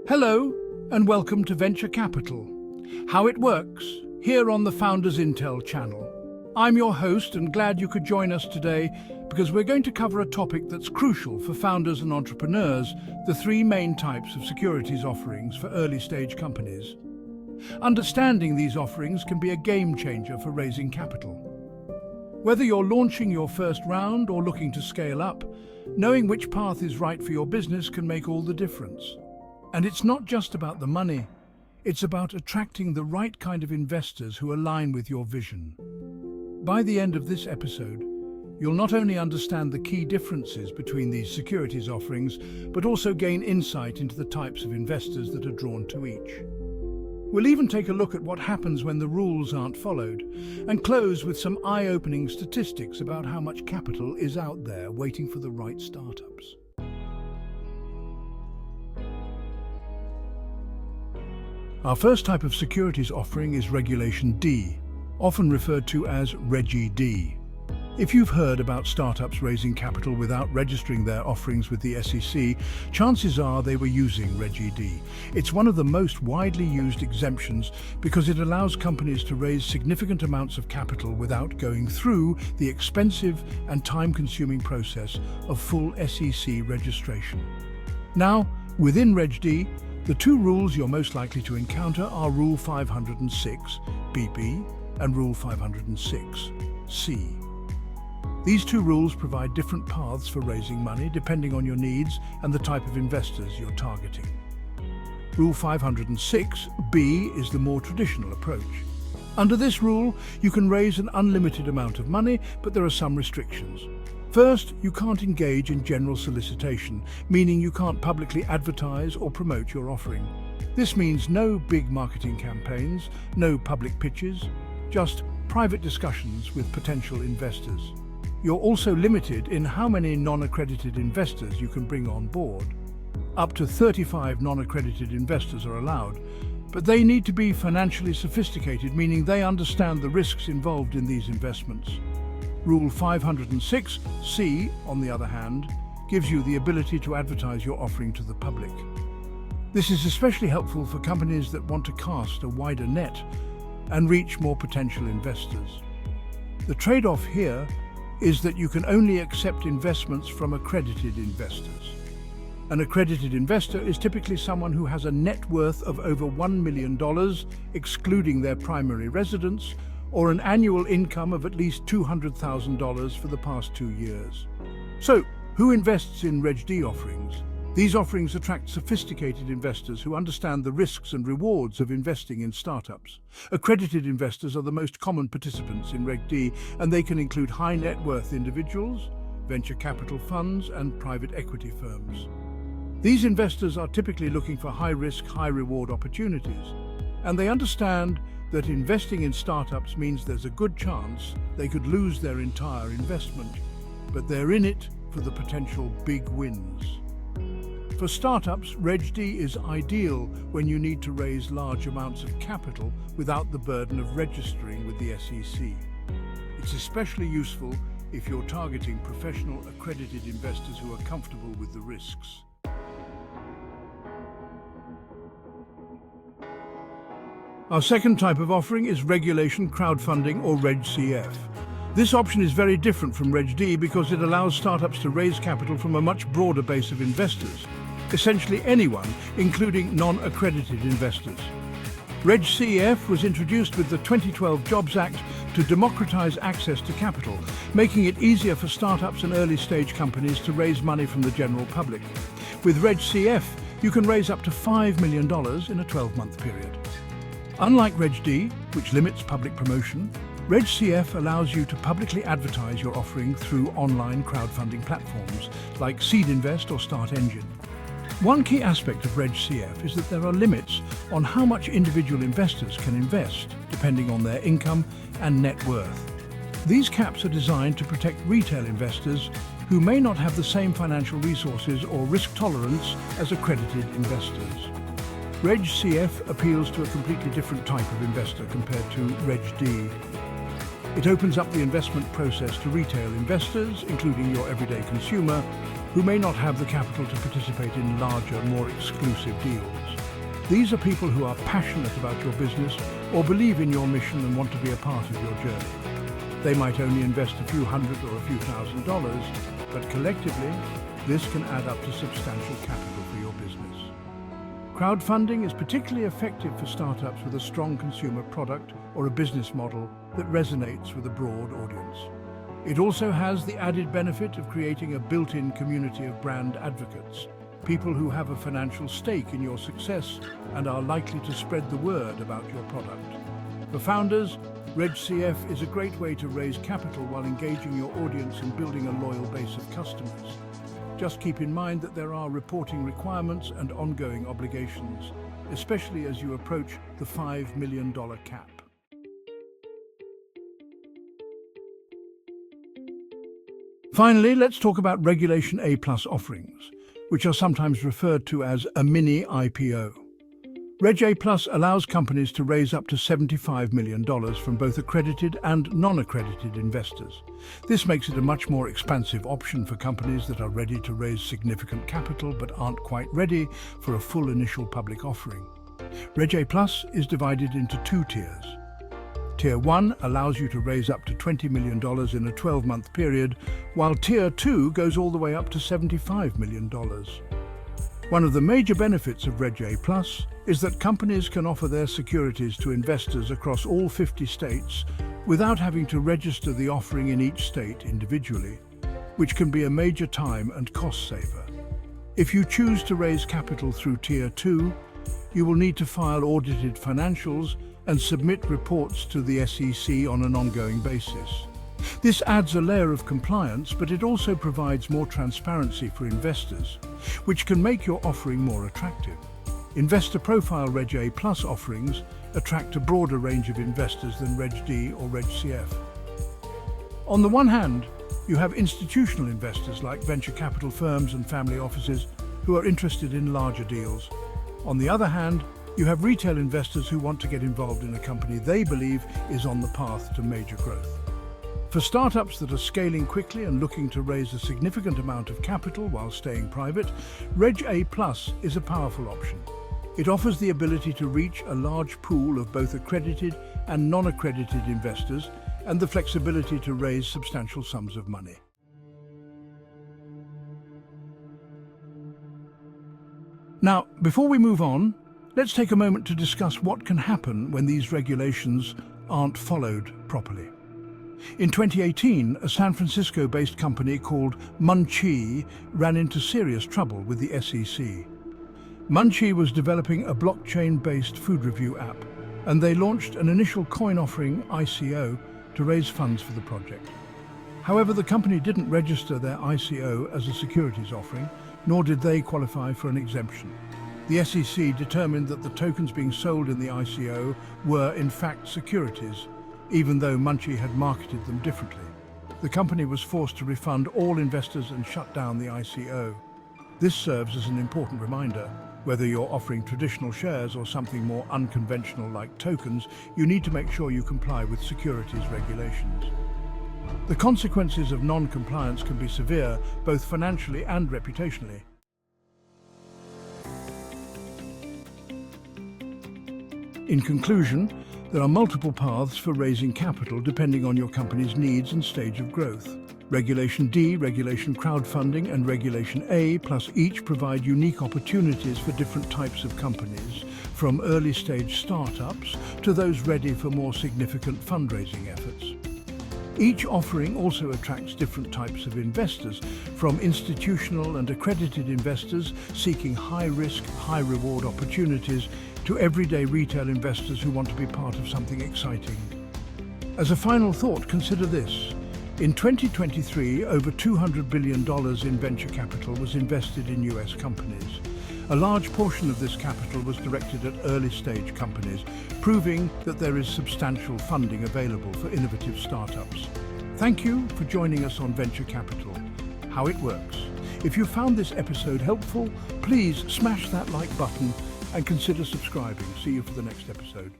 Hello, and welcome to Venture Capital. How it works, here on the Founders Intel channel. I'm your host and glad you could join us today because we're going to cover a topic that's crucial for founders and entrepreneurs, the three main types of securities offerings for early-stage companies. Understanding these offerings can be a game changer for raising capital. Whether you're launching your first round or looking to scale up, knowing which path is right for your business can make all the difference. And it's not just about the money, it's about attracting the right kind of investors who align with your vision. By the end of this episode, you'll not only understand the key differences between these securities offerings, but also gain insight into the types of investors that are drawn to each. We'll even take a look at what happens when the rules aren't followed, and close with some eye-opening statistics about how much capital is out there waiting for the right startups. Our first type of securities offering is Regulation D, often referred to as Reg D. If you've heard about startups raising capital without registering their offerings with the SEC, chances are they were using Reg D. It's one of the most widely used exemptions because it allows companies to raise significant amounts of capital without going through the expensive and time-consuming process of full SEC registration. Now, within Reg D, the two rules you're most likely to encounter are Rule 506 (BB) and Rule 506 (C). These two rules provide different paths for raising money depending on your needs and the type of investors you're targeting. Rule 506 (B) is the more traditional approach. Under this rule, you can raise an unlimited amount of money, but there are some restrictions. First, you can't engage in general solicitation, meaning you can't publicly advertise or promote your offering. This means no big marketing campaigns, no public pitches, just private discussions with potential investors. You're also limited in how many non-accredited investors you can bring on board. Up to 35 non-accredited investors are allowed, but they need to be financially sophisticated, meaning they understand the risks involved in these investments. Rule 506 (C), on the other hand, gives you the ability to advertise your offering to the public. This is especially helpful for companies that want to cast a wider net and reach more potential investors. The trade-off here is that you can only accept investments from accredited investors. An accredited investor is typically someone who has a net worth of over $1 million, excluding their primary residence, or an annual income of at least $200,000 for the past 2 years. So, who invests in Reg D offerings? These offerings attract sophisticated investors who understand the risks and rewards of investing in startups. Accredited investors are the most common participants in Reg D, and they can include high net worth individuals, venture capital funds, and private equity firms. These investors are typically looking for high-risk, high-reward opportunities, and they understand that investing in startups means there's a good chance they could lose their entire investment, but they're in it for the potential big wins. For startups, Reg D is ideal when you need to raise large amounts of capital without the burden of registering with the SEC. It's especially useful if you're targeting professional accredited investors who are comfortable with the risks. Our second type of offering is regulation crowdfunding, or Reg CF. This option is very different from Reg D because it allows startups to raise capital from a much broader base of investors, essentially anyone, including non-accredited investors. Reg CF was introduced with the 2012 Jobs Act to democratize access to capital, making it easier for startups and early-stage companies to raise money from the general public. With Reg CF, you can raise up to $5 million in a 12-month period. Unlike Reg D, which limits public promotion, Reg CF allows you to publicly advertise your offering through online crowdfunding platforms like Seed Invest or Start Engine. One key aspect of Reg CF is that there are limits on how much individual investors can invest, depending on their income and net worth. These caps are designed to protect retail investors who may not have the same financial resources or risk tolerance as accredited investors. Reg CF appeals to a completely different type of investor compared to Reg D. It opens up the investment process to retail investors, including your everyday consumer, who may not have the capital to participate in larger, more exclusive deals. These are people who are passionate about your business or believe in your mission and want to be a part of your journey. They might only invest a few hundred or a few $1,000s, but collectively, this can add up to substantial capital for your business. Crowdfunding is particularly effective for startups with a strong consumer product or a business model that resonates with a broad audience. It also has the added benefit of creating a built-in community of brand advocates, people who have a financial stake in your success and are likely to spread the word about your product. For founders, Reg CF is a great way to raise capital while engaging your audience and building a loyal base of customers. Just keep in mind that there are reporting requirements and ongoing obligations, especially as you approach the $5 million cap. Finally, let's talk about Regulation A+ offerings, which are sometimes referred to as a mini IPO. Reg A+ allows companies to raise up to $75 million from both accredited and non-accredited investors. This makes it a much more expansive option for companies that are ready to raise significant capital but aren't quite ready for a full initial public offering. Reg A+ is divided into two tiers. Tier 1 allows you to raise up to $20 million in a 12-month period, while Tier 2 goes all the way up to $75 million. One of the major benefits of Reg A+ is that companies can offer their securities to investors across all 50 states without having to register the offering in each state individually, which can be a major time and cost saver. If you choose to raise capital through Tier 2, you will need to file audited financials and submit reports to the SEC on an ongoing basis. This adds a layer of compliance, but it also provides more transparency for investors, which can make your offering more attractive. Investor profile Reg A+ offerings attract a broader range of investors than Reg D or Reg CF. On the one hand, you have institutional investors like venture capital firms and family offices who are interested in larger deals. On the other hand, you have retail investors who want to get involved in a company they believe is on the path to major growth. For startups that are scaling quickly and looking to raise a significant amount of capital while staying private, Reg A+ is a powerful option. It offers the ability to reach a large pool of both accredited and non-accredited investors and the flexibility to raise substantial sums of money. Now, before we move on, let's take a moment to discuss what can happen when these regulations aren't followed properly. In 2018, a San Francisco-based company called Munchee ran into serious trouble with the SEC. Munchee was developing a blockchain-based food review app, and they launched an initial coin offering ICO to raise funds for the project. However, the company didn't register their ICO as a securities offering, nor did they qualify for an exemption. The SEC determined that the tokens being sold in the ICO were in fact securities, even though Munchee had marketed them differently. The company was forced to refund all investors and shut down the ICO. This serves as an important reminder. Whether you're offering traditional shares or something more unconventional like tokens, you need to make sure you comply with securities regulations. The consequences of non-compliance can be severe, both financially and reputationally. In conclusion, there are multiple paths for raising capital depending on your company's needs and stage of growth. Regulation D, Regulation Crowdfunding, and Regulation A+ each provide unique opportunities for different types of companies, from early-stage startups to those ready for more significant fundraising efforts. Each offering also attracts different types of investors, from institutional and accredited investors seeking high-risk, high-reward opportunities to everyday retail investors who want to be part of something exciting. As a final thought, consider this. In 2023, over $200 billion in venture capital was invested in US companies. A large portion of this capital was directed at early-stage companies, proving that there is substantial funding available for innovative startups. Thank you for joining us on Venture Capital, How It Works. If you found this episode helpful, please smash that like button and consider subscribing. See you for the next episode.